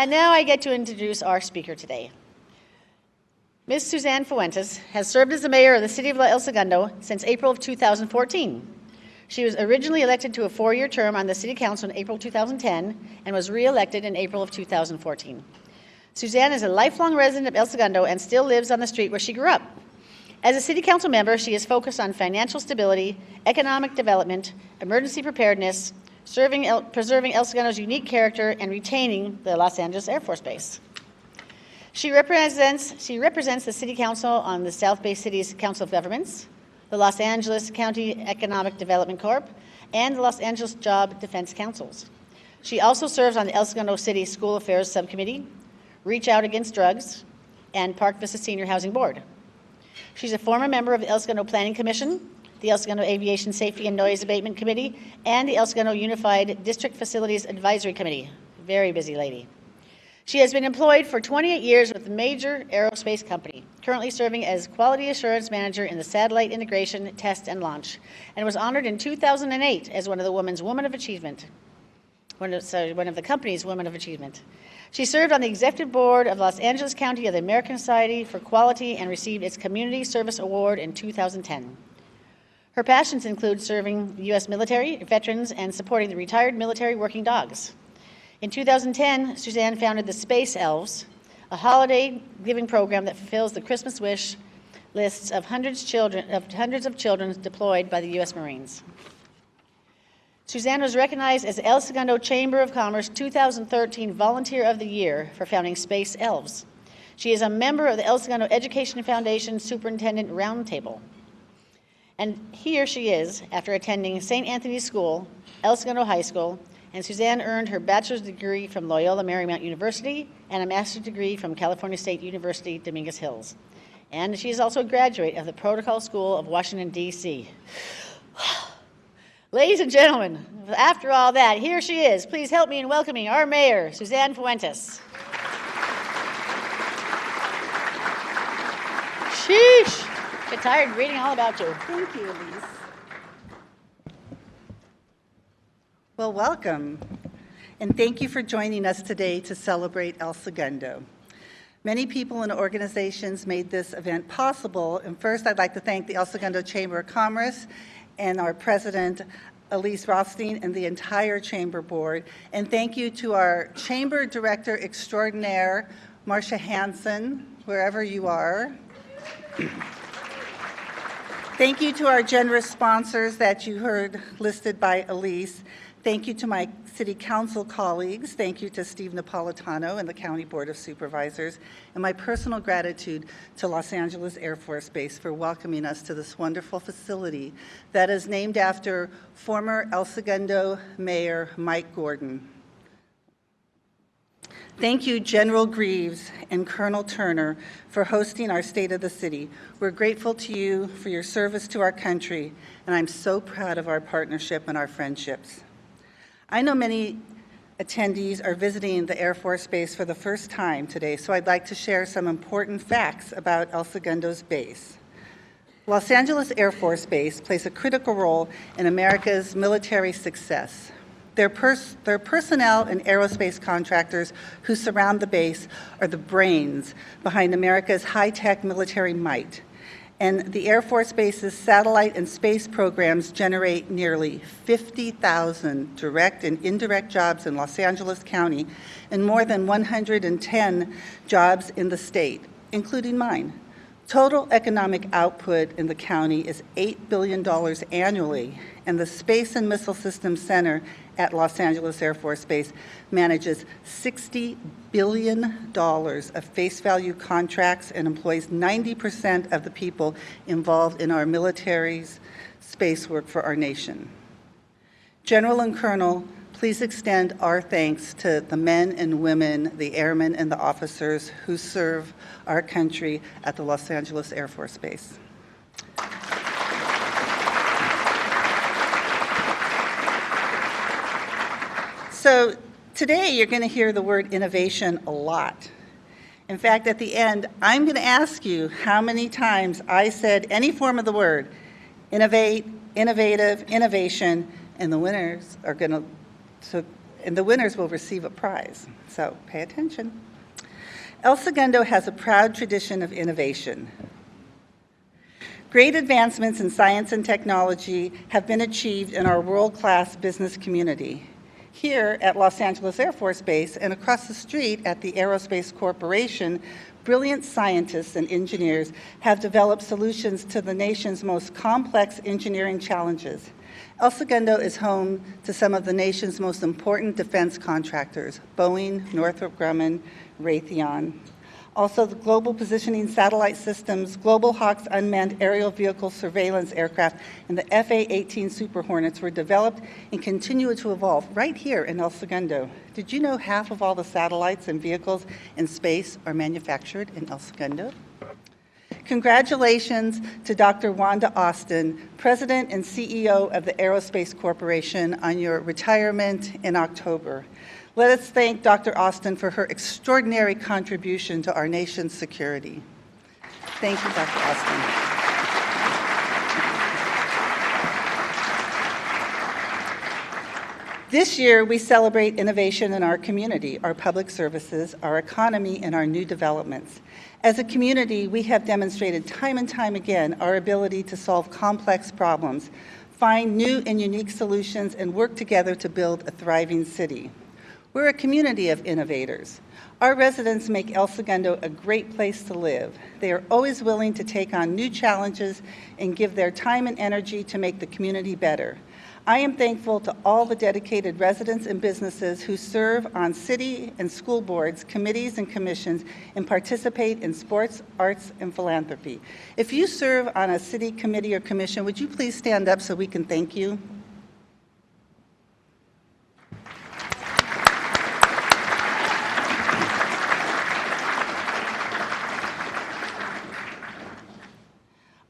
And now I get to introduce our speaker today. Ms. Suzanne Fuentes has served as the mayor of the city of El Segundo since April of 2014. She was originally elected to a 4-year term on the city council in April 2010 and was re-elected in April of 2014. Suzanne is a lifelong resident of El Segundo and still lives on the street where she grew up. As a city council member, she is focused on financial stability, economic development, emergency preparedness, preserving El Segundo's unique character, and retaining the Los Angeles Air Force Base. She represents the City Council on the South Bay City's Council of Governments, the Los Angeles County Economic Development Corp., and the Los Angeles Job Defense Councils. She also serves on the El Segundo City School Affairs Subcommittee, Reach Out Against Drugs, and Park Vista Senior Housing Board. She's a former member of the El Segundo Planning Commission, the El Segundo Aviation Safety and Noise Abatement Committee, and the El Segundo Unified District Facilities Advisory Committee. Very busy lady. She has been employed for 28 years with a major aerospace company, currently serving as Quality Assurance Manager in the Satellite Integration, Test, and Launch, and was honored in 2008 as one of the Women of Achievement. One of the company's Women of Achievement. She served on the executive board of Los Angeles County of the American Society for Quality and received its Community Service Award in 2010. Her passions include serving the U.S. military, veterans, and supporting the retired military working dogs. In 2010, Suzanne founded the Space Elves, a holiday giving program that fulfills the Christmas wish lists of hundreds of children deployed by the U.S. Marines. Suzanne was recognized as the El Segundo Chamber of Commerce 2013 Volunteer of the Year for founding Space Elves. She is a member of the El Segundo Education Foundation Superintendent Roundtable. And here she is, after attending St. Anthony's School, El Segundo High School, and Suzanne earned her bachelor's degree from Loyola Marymount University and a master's degree from California State University, Dominguez Hills. And she is also a graduate of the Protocol School of Washington, D.C. Ladies and gentlemen, after all that, here she is. Please help me in welcoming our mayor, Suzanne Fuentes. Sheesh. Get tired of reading all about you. Thank you, Elise. Well, welcome. And thank you for joining us today to celebrate El Segundo. Many people and organizations made this event possible. And first, I'd like to thank the El Segundo Chamber of Commerce and our president, Elise Rothstein, and the entire chamber board. And thank you to our chamber director extraordinaire, Marcia Hansen, wherever you are. Thank you to our generous sponsors that you heard listed by Elise. Thank you to my city council colleagues. Thank you to Steve Napolitano and the County Board of Supervisors. And my personal gratitude to Los Angeles Air Force Base for welcoming us to this wonderful facility that is named after former El Segundo Mayor Mike Gordon. Thank you, General Greaves and Colonel Turner, for hosting our State of the City. We're grateful to you for your service to our country, and I'm so proud of our partnership and our friendships. I know many attendees are visiting the Air Force Base for the first time today, so I'd like to share some important facts about El Segundo's base. Los Angeles Air Force Base plays a critical role in America's military success. Their personnel and aerospace contractors who surround the base are the brains behind America's high-tech military might. And the Air Force Base's satellite and space programs generate nearly 50,000 direct and indirect jobs in Los Angeles County and more than 110 jobs in the state, including mine. Total economic output in the county is $8 billion annually, and the Space and Missile Systems Center at Los Angeles Air Force Base manages $60 billion of face value contracts and employs 90% of the people involved in our military's space work for our nation. General and Colonel, please extend our thanks to the men and women, the airmen and the officers who serve our country at the Los Angeles Air Force Base. So today you're going to hear the word innovation a lot. In fact, at the end, I'm going to ask you how many times I said any form of the word, innovate, innovative, innovation, and the winners are going to and the winners will receive a prize. So pay attention. El Segundo has a proud tradition of innovation. Great advancements in science and technology have been achieved in our world-class business community. Here at Los Angeles Air Force Base and across the street at the Aerospace Corporation, brilliant scientists and engineers have developed solutions to the nation's most complex engineering challenges. El Segundo is home to some of the nation's most important defense contractors, Boeing, Northrop Grumman, Raytheon. Also, the Global Positioning Satellite Systems, Global Hawk's unmanned aerial vehicle surveillance aircraft, and the FA-18 Super Hornets were developed and continue to evolve right here in El Segundo. Did you know half of all the satellites and vehicles in space are manufactured in El Segundo? Congratulations to Dr. Wanda Austin, President and CEO of the Aerospace Corporation, on your retirement in October. Let us thank Dr. Austin for her extraordinary contribution to our nation's security. Thank you, Dr. Austin. This year, we celebrate innovation in our community, our public services, our economy, and our new developments. As a community, we have demonstrated time and time again our ability to solve complex problems, find new and unique solutions, and work together to build a thriving city. We're a community of innovators. Our residents make El Segundo a great place to live. They are always willing to take on new challenges and give their time and energy to make the community better. I am thankful to all the dedicated residents and businesses who serve on city and school boards, committees, and commissions, and participate in sports, arts, and philanthropy. If you serve on a city committee or commission, would you please stand up so we can thank you?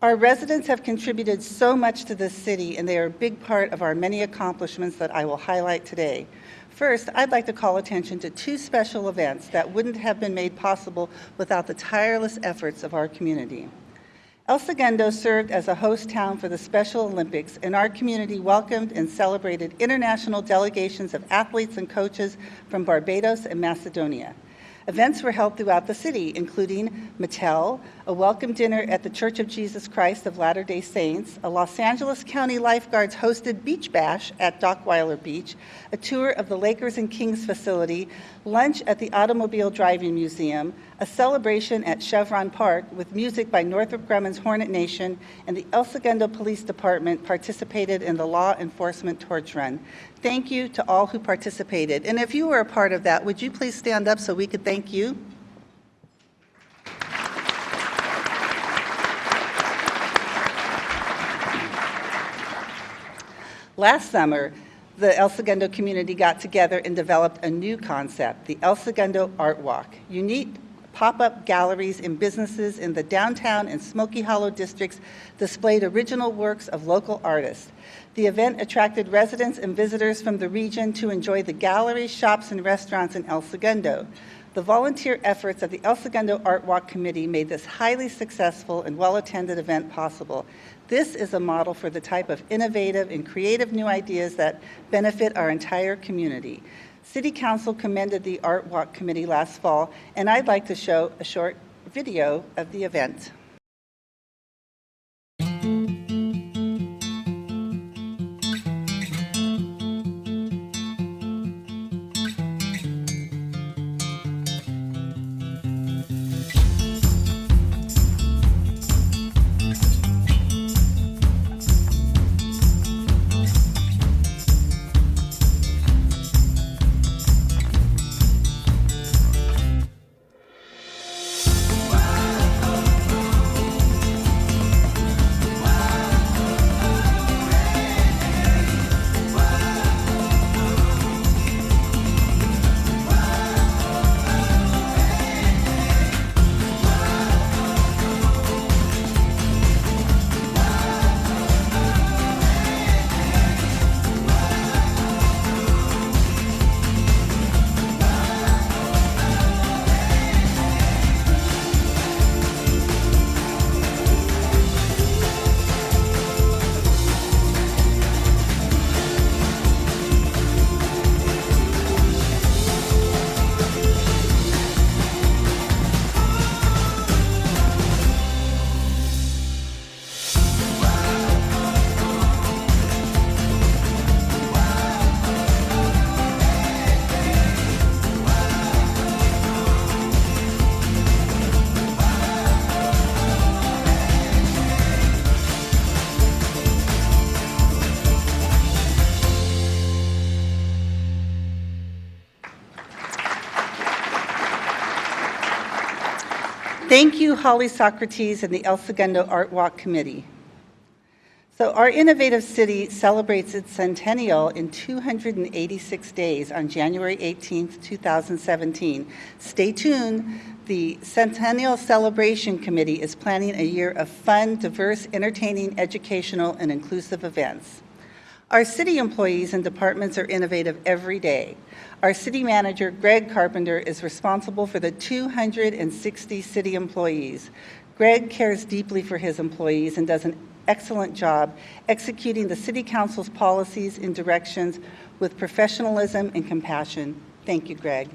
Our residents have contributed so much to this city, and they are a big part of our many accomplishments that I will highlight today. First, I'd like to call attention to two special events that wouldn't have been made possible without the tireless efforts of our community. El Segundo served as a host town for the Special Olympics, and our community welcomed and celebrated international delegations of athletes and coaches from Barbados and Macedonia. Events were held throughout the city, including Mattel, a welcome dinner at the Church of Jesus Christ of Latter-day Saints, a Los Angeles County Lifeguards hosted beach bash at Dockweiler Beach, a tour of the Lakers and Kings facility, lunch at the Automobile Driving Museum, a celebration at Chevron Park with music by Northrop Grumman's Hornet Nation, and the El Segundo Police Department participated in the law enforcement torch run. Thank you to all who participated. And if you were a part of that, would you please stand up so we could thank you? Last summer, the El Segundo community got together and developed a new concept, the El Segundo Art Walk. Unique pop-up galleries and businesses in the downtown and Smoky Hollow districts displayed original works of local artists. The event attracted residents and visitors from the region to enjoy the galleries, shops, and restaurants in El Segundo. The volunteer efforts of the El Segundo Art Walk Committee made this highly successful and well-attended event possible. This is a model for the type of innovative and creative new ideas that benefit our entire community. City Council commended the Art Walk Committee last fall, and I'd like to show a short video of the event. Thank you, Holly Socrates and the El Segundo Art Walk Committee. So our innovative city celebrates its centennial in 286 days on January 18th, 2017. Stay tuned. The Centennial Celebration Committee is planning a year of fun, diverse, entertaining, educational, and inclusive events. Our city employees and departments are innovative every day. Our city manager, Greg Carpenter, is responsible for the 260 city employees. Greg cares deeply for his employees and does an excellent job executing the City Council's policies and directions with professionalism and compassion. Thank you, Greg.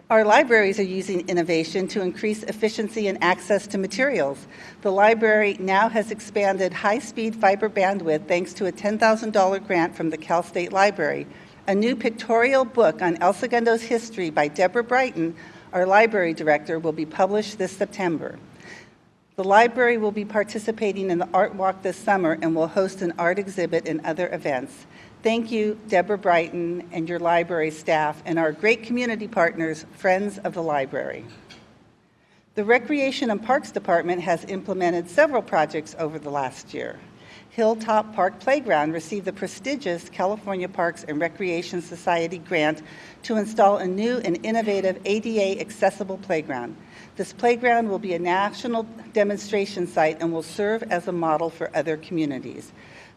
Our libraries are using innovation to increase efficiency and access to materials. The library now has expanded high-speed fiber bandwidth thanks to a $10,000 grant from the Cal State Library. A new pictorial book on El Segundo's history by Deborah Brighton, our library director, will be published this September. The library will be participating in the Art Walk this summer and will host an art exhibit and other events. Thank you, Deborah Brighton, and your library staff, and our great community partners, Friends of the Library. The Recreation and Parks Department has implemented several projects over the last year. Hilltop Park Playground received the prestigious California Parks and Recreation Society grant to install a new and innovative ADA accessible playground. This playground will be a national demonstration site and will serve as a model for other communities.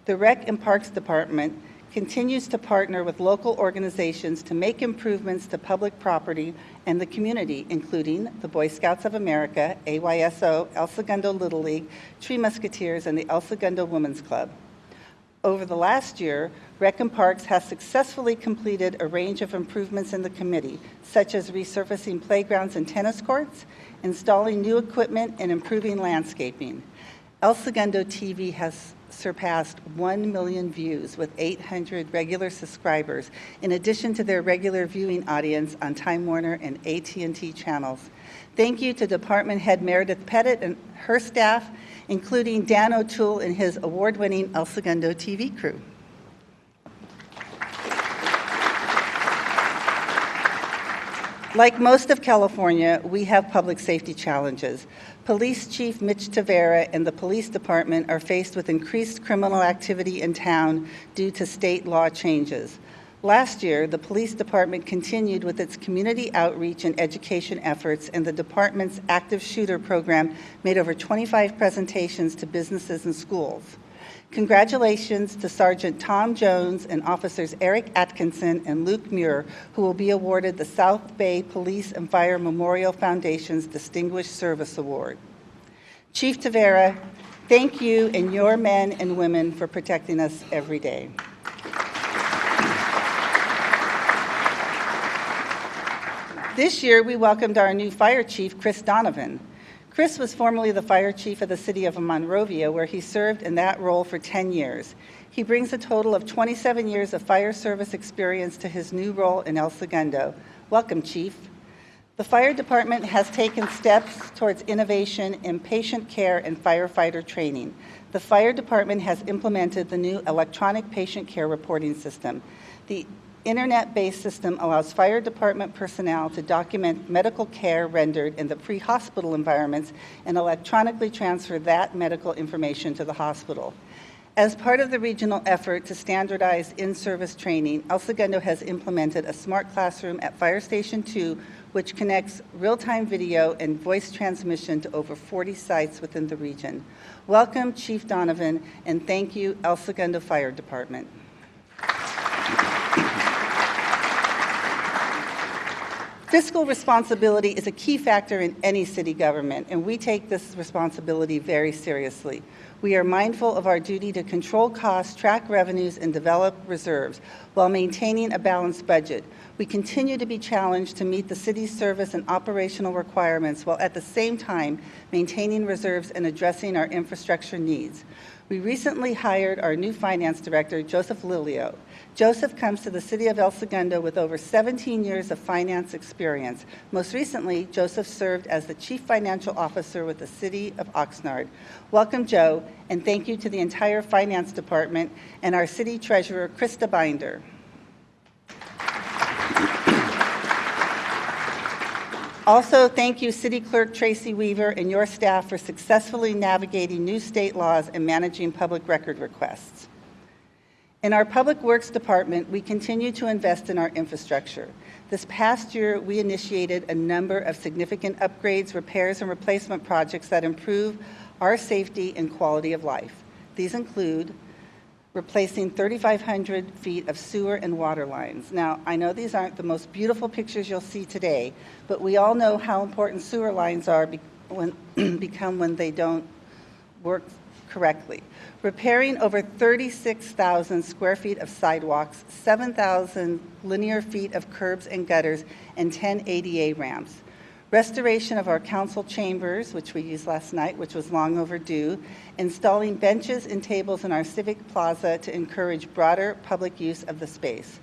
The Rec and Parks Department continues to partner with local organizations to make improvements to public property and the community, including the Boy Scouts of America, AYSO, El Segundo Little League, Tree Musketeers, and the El Segundo Women's Club. Over the last year, Rec and Parks has successfully completed a range of improvements in the committee, such as resurfacing playgrounds and tennis courts, installing new equipment, and improving landscaping. El Segundo TV has surpassed 1 million views with 800 regular subscribers, in addition to their regular viewing audience on Time Warner and AT&T channels. Thank you to Department Head Meredith Pettit and her staff, including Dan O'Toole and his award-winning El Segundo TV crew. Like most of California, we have public safety challenges. Police Chief Mitch Tavera and the police department are faced with increased criminal activity in town due to state law changes. Last year, the police department continued with its community outreach and education efforts, and the department's active shooter program made over 25 presentations to businesses and schools. Congratulations to Sergeant Tom Jones and Officers Eric Atkinson and Luke Muir, who will be awarded the South Bay Police and Fire Memorial Foundation's Distinguished Service Award. Chief Tavera, thank you and your men and women for protecting us every day. This year, we welcomed our new fire chief, Chris Donovan. Chris was formerly the fire chief of the city of Monrovia, where he served in that role for 10 years. He brings a total of 27 years of fire service experience to his new role in El Segundo. Welcome, Chief. The fire department has taken steps towards innovation in patient care and firefighter training. The fire department has implemented the new electronic patient care reporting system. The internet-based system allows fire department personnel to document medical care rendered in the pre-hospital environments and electronically transfer that medical information to the hospital. As part of the regional effort to standardize in-service training, El Segundo has implemented a smart classroom at Fire Station 2, which connects real-time video and voice transmission to over 40 sites within the region. Welcome, Chief Donovan, and thank you, El Segundo Fire Department. Fiscal responsibility is a key factor in any city government, and we take this responsibility very seriously. We are mindful of our duty to control costs, track revenues, and develop reserves while maintaining a balanced budget. We continue to be challenged to meet the city's service and operational requirements while at the same time maintaining reserves and addressing our infrastructure needs. We recently hired our new finance director, Joseph Lilio. Joseph comes to the city of El Segundo with over 17 years of finance experience. Most recently, Joseph served as the chief financial officer with the city of Oxnard. Welcome, Joe, and thank you to the entire finance department and our city treasurer, Krista Binder. Also, thank you, City Clerk Tracy Weaver and your staff for successfully navigating new state laws and managing public record requests. In our Public Works Department, we continue to invest in our infrastructure. This past year, we initiated a number of significant upgrades, repairs, and replacement projects that improve our safety and quality of life. These include replacing 3,500 feet of sewer and water lines. Now, I know these aren't the most beautiful pictures you'll see today, but we all know how important sewer lines are become when they don't work correctly. Repairing over 36,000 square feet of sidewalks, 7,000 linear feet of curbs and gutters, and 10 ADA ramps. Restoration of our council chambers, which we used last night, which was long overdue. Installing benches and tables in our civic plaza to encourage broader public use of the space.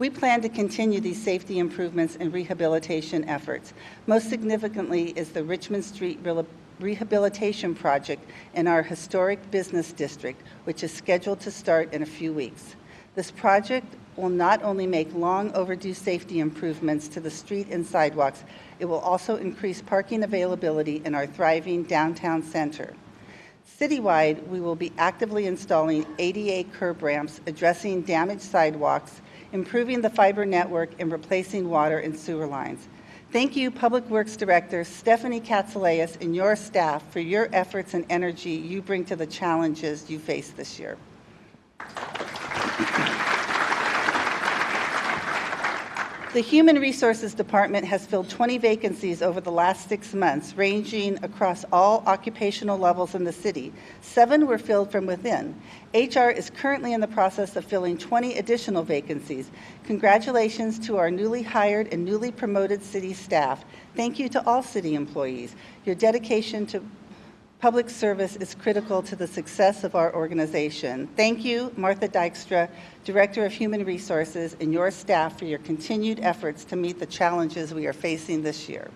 We plan to continue these safety improvements and rehabilitation efforts. Most significantly is the Richmond Street Rehabilitation Project in our historic business district, which is scheduled to start in a few weeks. This project will not only make long overdue safety improvements to the street and sidewalks, it will also increase parking availability in our thriving downtown center. Citywide, we will be actively installing ADA curb ramps, addressing damaged sidewalks, improving the fiber network, and replacing water and sewer lines. Thank you, Public Works Director Stephanie Katsouleas and your staff for your efforts and energy you bring to the challenges you face this year. The Human Resources Department has filled 20 vacancies over the last 6 months, ranging across all occupational levels in the city. 7 were filled from within. HR is currently in the process of filling 20 additional vacancies. Congratulations to our newly hired and newly promoted city staff. Thank you to all city employees. Your dedication to public service is critical to the success of our organization. Thank you, Martha Dykstra, Director of Human Resources, and your staff for your continued efforts to meet the challenges we are facing this year.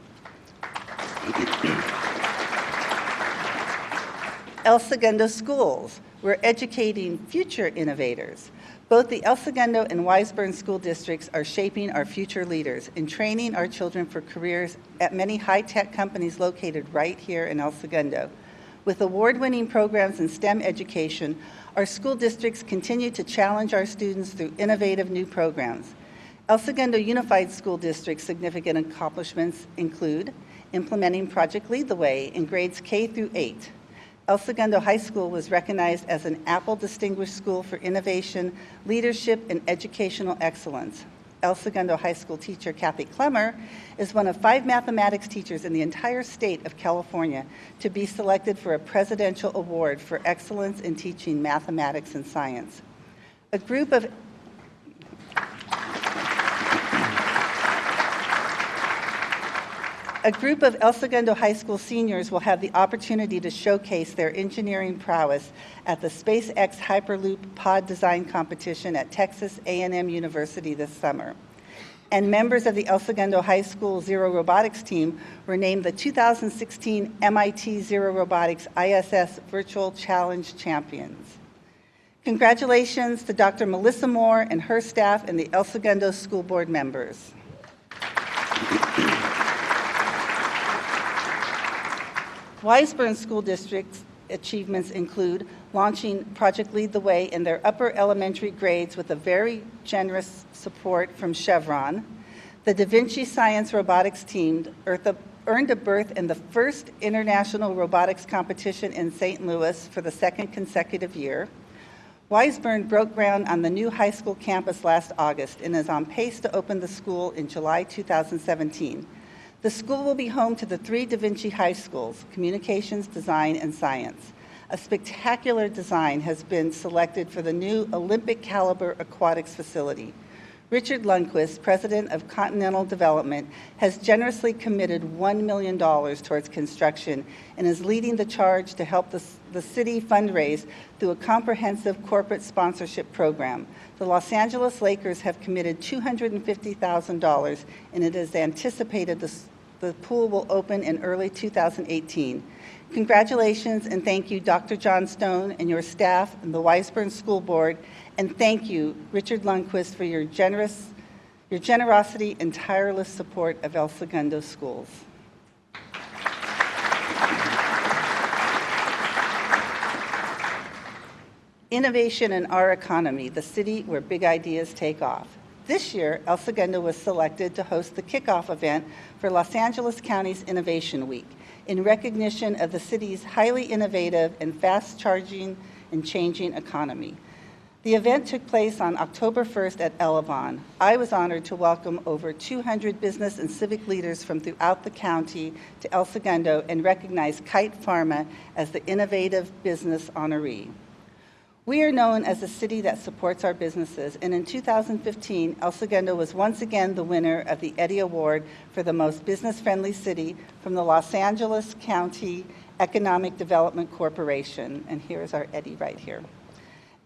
El Segundo Schools. We're educating future innovators. Both the El Segundo and Wiseburn school districts are shaping our future leaders and training our children for careers at many high-tech companies located right here in El Segundo. With award-winning programs in STEM education, our school districts continue to challenge our students through innovative new programs. El Segundo Unified School District's significant accomplishments include implementing Project Lead the Way in grades K through 8. El Segundo High School was recognized as an Apple Distinguished School for Innovation, Leadership, and Educational Excellence. El Segundo High School teacher Kathy Clemmer is one of 5 mathematics teachers in the entire state of California to be selected for a presidential award for excellence in teaching mathematics and science. A group of El Segundo High School seniors will have the opportunity to showcase their engineering prowess at the SpaceX Hyperloop Pod Design Competition at Texas A&M University this summer. And members of the El Segundo High School Zero Robotics team were named the 2016 MIT Zero Robotics ISS Virtual Challenge Champions. Congratulations to Dr. Melissa Moore and her staff and the El Segundo School Board members. Wiseburn School District's achievements include launching Project Lead the Way in their upper elementary grades with a very generous support from Chevron. The Da Vinci Science Robotics team earned a berth in the first international robotics competition in St. Louis for the 2nd consecutive year. Wiseburn broke ground on the new high school campus last August and is on pace to open the school in July 2017. The school will be home to the 3 Da Vinci high schools, Communications, Design, and Science. A spectacular design has been selected for the new Olympic-caliber aquatics facility. Richard Lundquist, president of Continental Development, has generously committed $1 million towards construction and is leading the charge to help the city fundraise through a comprehensive corporate sponsorship program. The Los Angeles Lakers have committed $250,000, and it is anticipated the pool will open in early 2018. Congratulations and thank you, Dr. John Stone and your staff and the Wiseburn School Board, and thank you, Richard Lundquist, for your generosity and tireless support of El Segundo schools. Innovation in our economy, the city where big ideas take off. This year, El Segundo was selected to host the kickoff event for Los Angeles County's Innovation Week in recognition of the city's highly innovative and fast-charging and changing economy. The event took place on October 1st at Elevon. I was honored to welcome over 200 business and civic leaders from throughout the county to El Segundo and recognize Kite Pharma as the Innovative Business Honoree. We are known as a city that supports our businesses, and in 2015, El Segundo was once again the winner of the Eddie Award for the most business-friendly city from the Los Angeles County Economic Development Corporation. And here's our Eddie right here.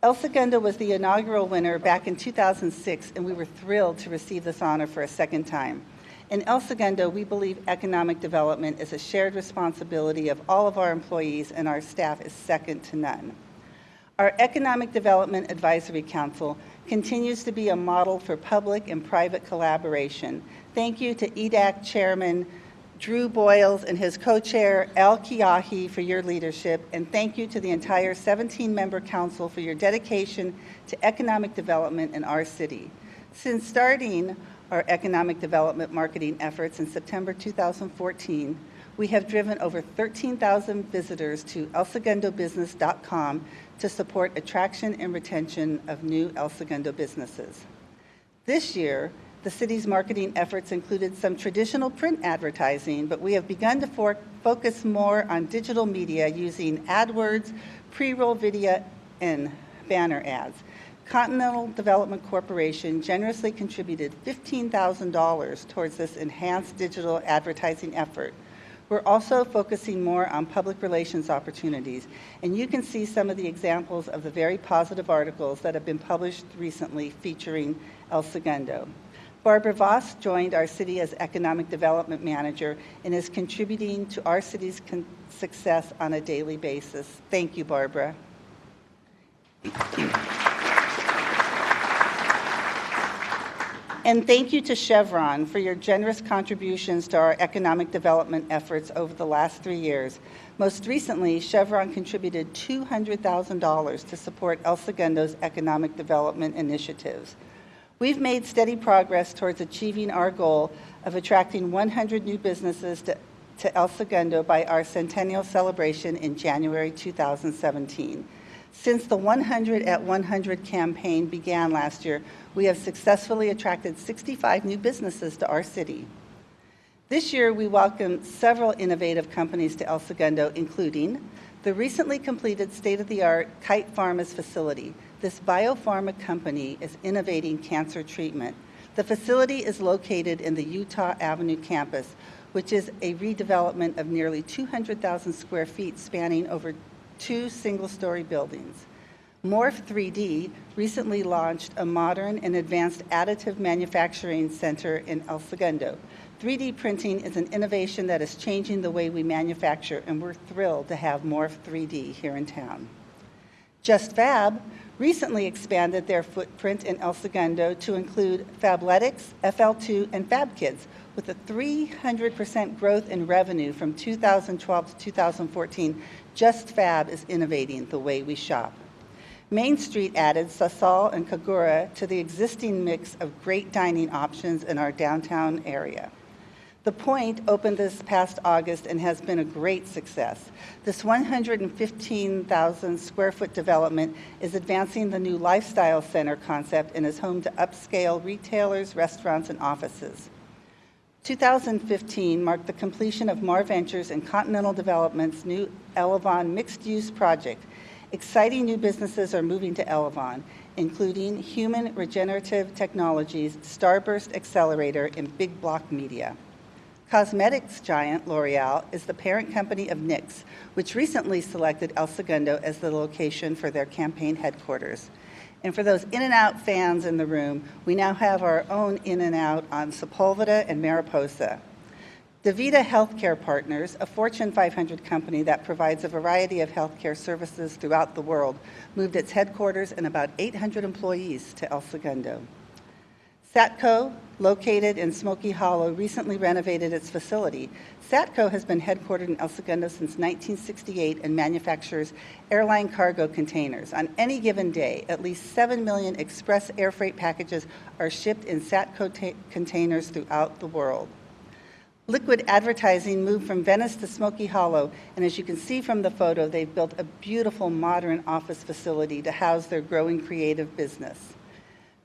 El Segundo was the inaugural winner back in 2006, and we were thrilled to receive this honor for a second time. In El Segundo, we believe economic development is a shared responsibility of all of our employees, and our staff is second to none. Our Economic Development Advisory Council continues to be a model for public and private collaboration. Thank you to EDAC Chairman Drew Boyles and his co-chair Al Kiahi for your leadership, and thank you to the entire 17-member council for your dedication to economic development in our city. Since starting our economic development marketing efforts in September 2014, we have driven over 13,000 visitors to elsegundobusiness.com to support attraction and retention of new El Segundo businesses. This year, the city's marketing efforts included some traditional print advertising, but we have begun to focus more on digital media using AdWords, pre-roll video, and banner ads. Continental Development Corporation generously contributed $15,000 towards this enhanced digital advertising effort. We're also focusing more on public relations opportunities, and you can see some of the examples of the very positive articles that have been published recently featuring El Segundo. Barbara Voss joined our city as Economic Development Manager and is contributing to our city's success on a daily basis. Thank you, Barbara. And thank you to Chevron for your generous contributions to our economic development efforts over the last 3 years. Most recently, Chevron contributed $200,000 to support El Segundo's economic development initiatives. We've made steady progress towards achieving our goal of attracting 100 new businesses to El Segundo by our centennial celebration in January 2017. Since the 100 at 100 campaign began last year, we have successfully attracted 65 new businesses to our city. This year, we welcomed several innovative companies to El Segundo, including the recently completed state-of-the-art Kite Pharma's facility. This biopharma company is innovating cancer treatment. The facility is located in the Utah Avenue campus, which is a redevelopment of nearly 200,000 square feet spanning over 2 single-story buildings. Morph 3D recently launched a modern and advanced additive manufacturing center in El Segundo. 3D printing is an innovation that is changing the way we manufacture, and we're thrilled to have Morph 3D here in town. Just Fab recently expanded their footprint in El Segundo to include Fabletics, FL2, and FabKids, with a 300% growth in revenue from 2012 to 2014. Just Fab is innovating the way we shop. Main Street added Sasal and Kagura to the existing mix of great dining options in our downtown area. The Point opened this past August and has been a great success. This 115,000 square foot development is advancing the new lifestyle center concept and is home to upscale retailers, restaurants, and offices. 2015 marked the completion of Mar Ventures and Continental Development's new Elevon mixed-use project. Exciting new businesses are moving to Elevon, including Human Regenerative Technologies, Starburst Accelerator, and Big Block Media. Cosmetics giant L'Oreal is the parent company of NYX, which recently selected El Segundo as the location for their campaign headquarters. And for those In-N-Out fans in the room, we now have our own In-N-Out on Sepulveda and Mariposa. DaVita Healthcare Partners, a Fortune 500 company that provides a variety of healthcare services throughout the world, moved its headquarters and about 800 employees to El Segundo. Satco, located in Smoky Hollow, recently renovated its facility. Satco has been headquartered in El Segundo since 1968 and manufactures airline cargo containers. On any given day, at least 7 million express air freight packages are shipped in Satco containers throughout the world. Liquid Advertising moved from Venice to Smoky Hollow, and as you can see from the photo, they've built a beautiful modern office facility to house their growing creative business.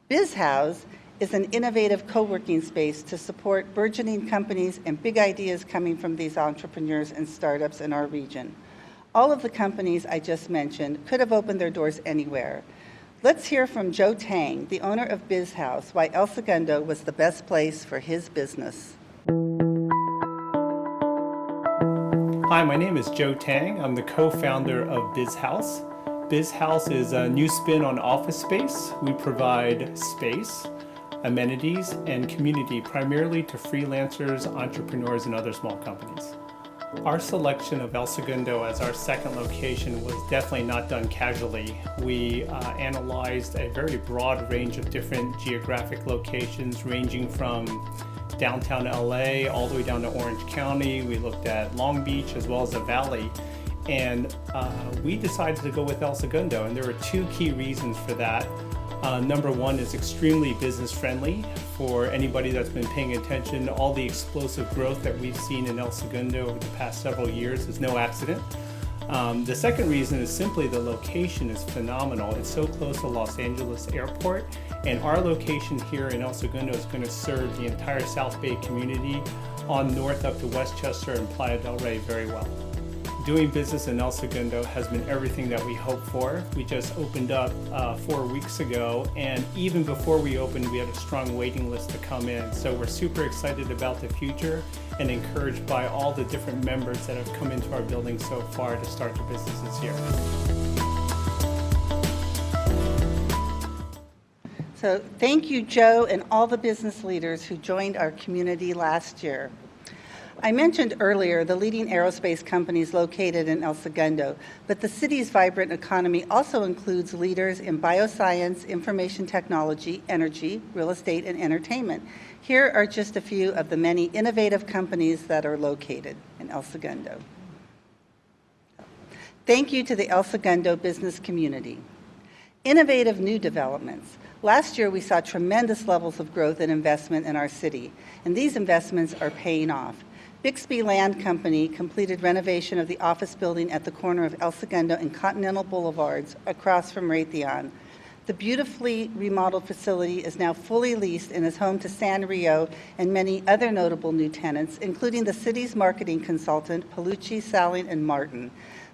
BizHouse is an innovative co-working space to support burgeoning companies and big ideas coming from these entrepreneurs and startups in our region. All of the companies I just mentioned could have opened their doors anywhere. Let's hear from Joe Tang, the owner of BizHouse, why El Segundo was the best place for his business. Hi, my name is Joe Tang. I'm the co-founder of BizHouse. BizHouse is a new spin on office space. We provide space, amenities, and community primarily to freelancers, entrepreneurs, and other small companies. Our selection of El Segundo as our second location was definitely not done casually. We analyzed a very broad range of different geographic locations ranging from downtown LA all the way down to Orange County. We looked at Long Beach as well as the Valley, and we decided to go with El Segundo, and there were two key reasons for that. Number one is extremely business friendly. For anybody that's been paying attention, all the explosive growth that we've seen in El Segundo over the past several years is no accident. The second reason is simply the location is phenomenal. It's so close to Los Angeles Airport, and our location here in El Segundo is going to serve the entire South Bay community on north up to Westchester and Playa del Rey very well. Doing business in El Segundo has been everything that we hoped for. We just opened up 4 weeks ago, and even before we opened, we had a strong waiting list to come in. So we're super excited about the future and encouraged by all the different members that have come into our building so far to start their businesses here. So thank you, Joe, and all the business leaders who joined our community last year. I mentioned earlier the leading aerospace companies located in El Segundo, but the city's vibrant economy also includes leaders in bioscience, information technology, energy, real estate, and entertainment. Here are just a few of the many innovative companies that are located in El Segundo. Thank you to the El Segundo business community. Innovative new developments. Last year, we saw tremendous levels of growth and investment in our city, and these investments are paying off. Bixby Land Company completed renovation of the office building at the corner of El Segundo and Continental Boulevards across from Raytheon. The beautifully remodeled facility is now fully leased and is home to Sanrio and many other notable new tenants, including the city's marketing consultant, Palucci, Salling, and Martin.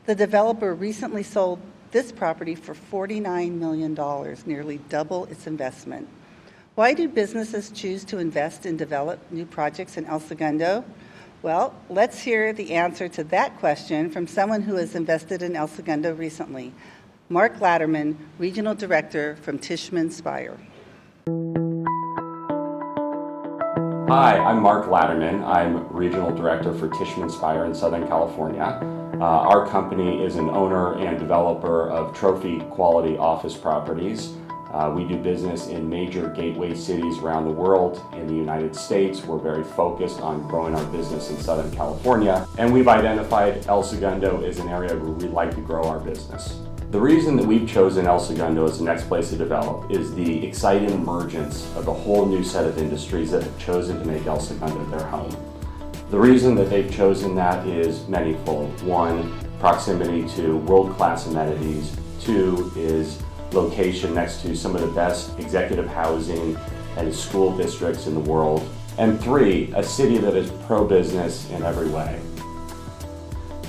The developer recently sold this property for $49 million, nearly double its investment. Why do businesses choose to invest and develop new projects in El Segundo? Well, let's hear the answer to that question from someone who has invested in El Segundo recently. Mark Latterman, Regional Director from Tishman Speyer. Hi, I'm Mark Latterman. I'm Regional Director for Tishman Speyer in Southern California. Our company is an owner and developer of trophy quality office properties. We do business in major gateway cities around the world. In the United States, we're very focused on growing our business in Southern California, and we've identified El Segundo as an area where we'd like to grow our business. The reason that we've chosen El Segundo as the next place to develop is the exciting emergence of a whole new set of industries that have chosen to make El Segundo their home. The reason that they've chosen that is manifold. One, proximity to world-class amenities. Two is location next to some of the best executive housing and school districts in the world. And three, a city that is pro-business in every way.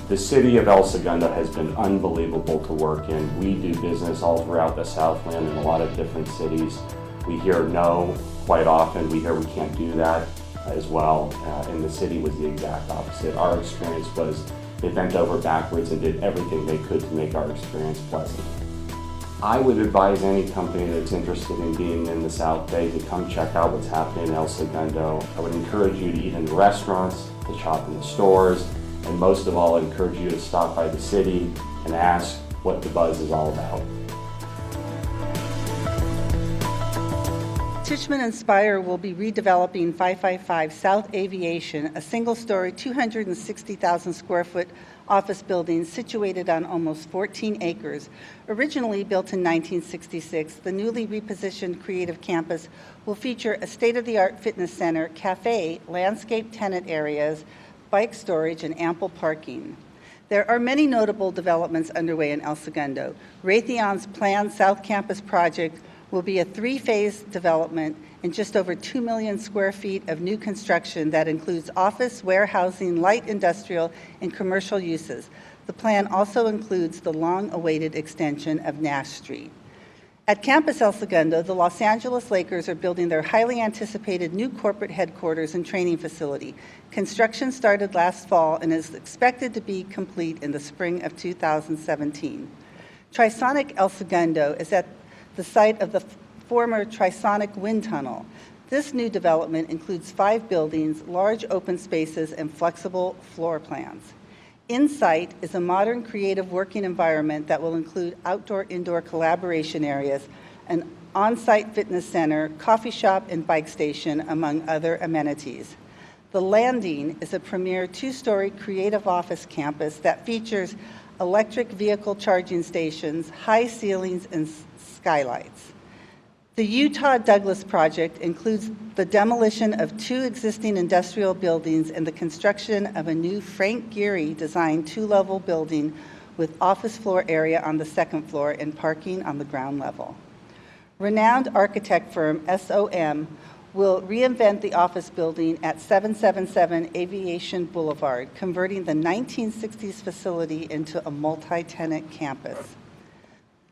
The city of El Segundo has been unbelievable to work in. We do business all throughout the Southland in a lot of different cities. We hear no quite often. We hear we can't do that as well. And the city was the exact opposite. Our experience was they bent over backwards and did everything they could to make our experience pleasant. I would advise any company that's interested in being in the South Bay to come check out what's happening in El Segundo. I would encourage you to eat in the restaurants, to shop in the stores, and most of all, I encourage you to stop by the city and ask what the buzz is all about. Tishman and Spire will be redeveloping 555 South Aviation, a single-story, 260,000 square foot office building situated on almost 14 acres. Originally built in 1966, the newly repositioned creative campus will feature a state-of-the-art fitness center, cafe, landscape tenant areas, bike storage, and ample parking. There are many notable developments underway in El Segundo. Raytheon's planned South Campus project will be a three-phase development in just over 2 million square feet of new construction that includes office, warehousing, light industrial, and commercial uses. The plan also includes the long-awaited extension of Nash Street. At Campus El Segundo, the Los Angeles Lakers are building their highly anticipated new corporate headquarters and training facility. Construction started last fall and is expected to be complete in the spring of 2017. Trisonic El Segundo is at the site of the former Trisonic Wind Tunnel. This new development includes 5 buildings, large open spaces, and flexible floor plans. In sight is a modern creative working environment that will include outdoor-indoor collaboration areas, an on-site fitness center, coffee shop, and bike station, among other amenities. The Landing is a premier 2-story creative office campus that features electric vehicle charging stations, high ceilings, and skylights. The Utah Douglas project includes the demolition of 2 existing industrial buildings and the construction of a new Frank Gehry-designed 2-level building with office floor area on the 2nd floor and parking on the ground level. Renowned architect firm SOM will reinvent the office building at 777 Aviation Boulevard, converting the 1960s facility into a multi-tenant campus.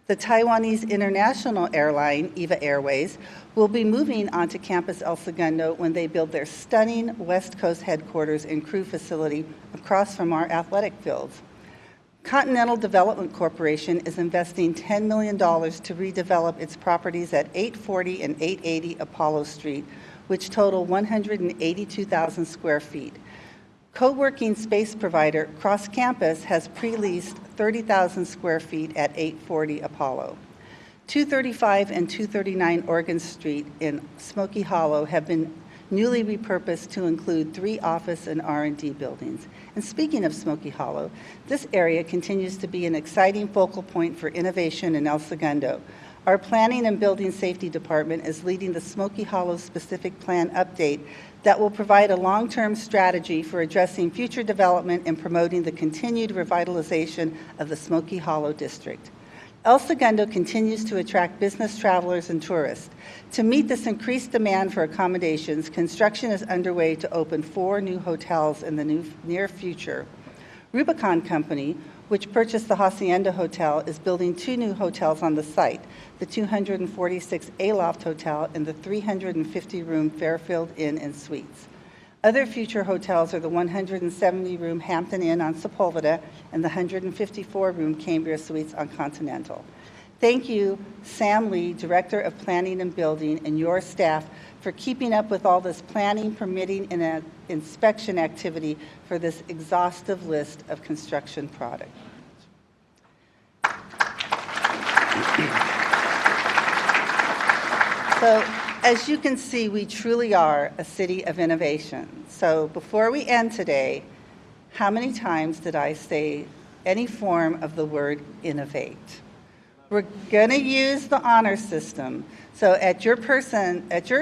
The Taiwanese international airline, EVA Airways, will be moving onto Campus El Segundo when they build their stunning West Coast headquarters and crew facility across from our athletic fields. Continental Development Corporation is investing $10 million to redevelop its properties at 840 and 880 Apollo Street, which total 182,000 square feet. Co-working space provider Cross Campus has pre-leased 30,000 square feet at 840 Apollo. 235 and 239 Oregon Street in Smoky Hollow have been newly repurposed to include 3 office and R&D buildings. And speaking of Smoky Hollow, this area continues to be an exciting focal point for innovation in El Segundo. Our Planning and Building Safety Department is leading the Smoky Hollow Specific Plan Update that will provide a long-term strategy for addressing future development and promoting the continued revitalization of the Smoky Hollow District. El Segundo continues to attract business travelers and tourists. To meet this increased demand for accommodations, construction is underway to open 4 new hotels in the near future. Rubicon Company, which purchased the Hacienda Hotel, is building 2 new hotels on the site, the 246 Aloft Hotel and the 350-room Fairfield Inn and Suites. Other future hotels are the 170-room Hampton Inn on Sepulveda and the 154-room Cambria Suites on Continental. Thank you, Sam Lee, Director of Planning and Building, and your staff for keeping up with all this planning, permitting, and inspection activity for this exhaustive list of construction products. So, as you can see, we truly are a city of innovation. So before we end today, how many times did I say any form of the word innovate? We're going to use the honor system. So at your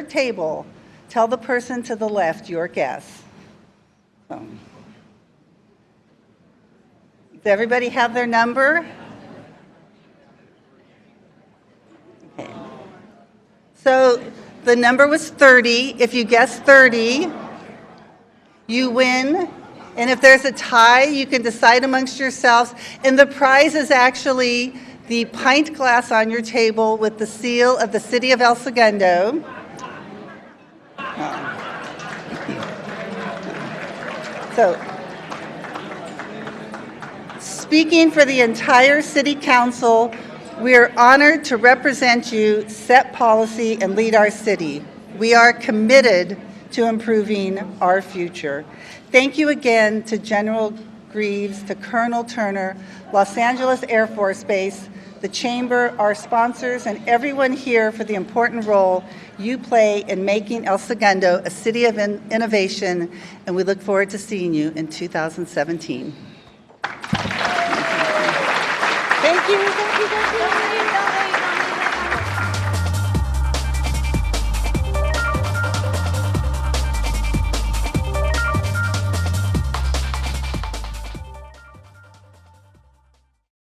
table, tell the person to the left your guess. Does everybody have their number? Okay. So the number was 30. If you guess 30, you win. And if there's a tie, you can decide amongst yourselves. And the prize is actually the pint glass on your table with the seal of the City of El Segundo. So, speaking for the entire City Council, we are honored to represent you, set policy, and lead our city. We are committed to improving our future. Thank you again to General Greaves to Colonel Turner, Los Angeles Air Force Base, the Chamber, our sponsors, and everyone here for the important role you play in making El Segundo a city of innovation, and we look forward to seeing you in 2017. Thank you.